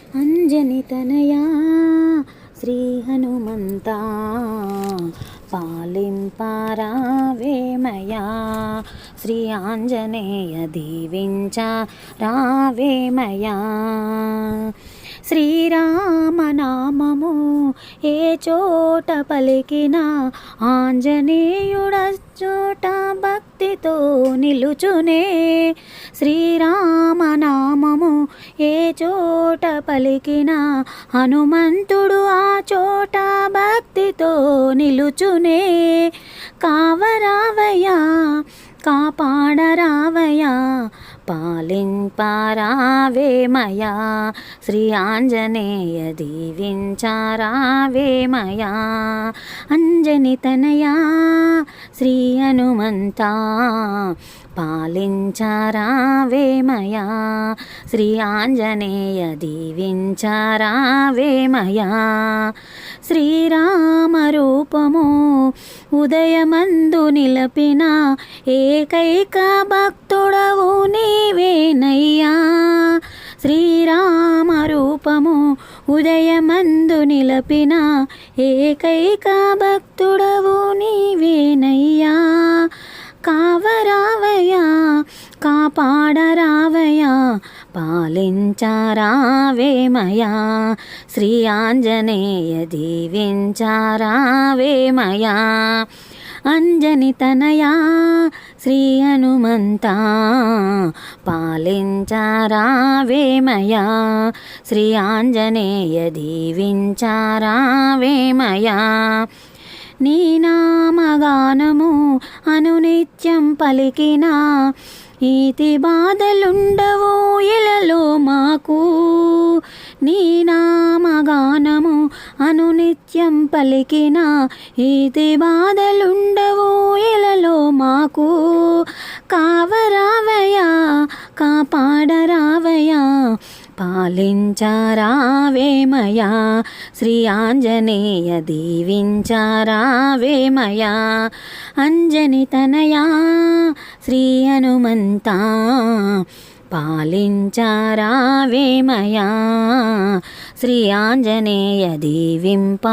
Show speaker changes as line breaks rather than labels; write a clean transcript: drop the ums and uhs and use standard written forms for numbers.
అంజని తనయా శ్రీ హనుమంతా పాలింపరావేమయా శ్రీ ఆంజనేయ దీవించ రావేమయా శ్రీరామనామము ఏ చోట పలికినా ఆంజనేయుడచ్చోట భక్తితో నిలుచునే శ్రీరామనామము ఏ చోట పలికినా హనుమంతుడు ఆ చోట భక్తితో నిలుచునే కావరావయ్యా కాపాడరావయ్యా పాలింపరావేమయా శ్రీ ఆంజనేయ దీవించరావేమయా అంజని తనయా శ్రీ హనుమంతా పాలించరావేమయా శ్రీ ఆంజనేయ దీవించరావేమయా శ్రీరామ రూపము ఉదయమందు నిలపిన ఏకైక భక్తుడవు నీవేనయ్యా శ్రీరామ రూపము ఉదయమందు నిలపిన ఏకైక భక్తుడవు నీవేనయ్యా కావరావయ్యా కాపాడరావయ్యా పాలించరావేమయా శ్రీ ఆంజనేయ దీవించరావేమయా అంజని తనయా శ్రీ హనుమంతా పాలించరావేమయా శ్రీ ఆంజనేయ దీవించరావేమయా నీ నామగానము అనునిత్యం పలికినా ఈతి బాధలుండవు ఇలలో మాకు నీ నామగానము అనునిత్యం పలికినా ఈతి బాధలుండవు ఇలలో మాకు కావరావయ్యా కాపాడరావయ్యా పాలించరావేమయా శ్రీ ఆంజనేయ దీవించరావేమయా అంజని తనయా శ్రీ హనుమంతా పాలించరావేమయా శ్రీ ఆంజనేయ దీవింపరావేమయా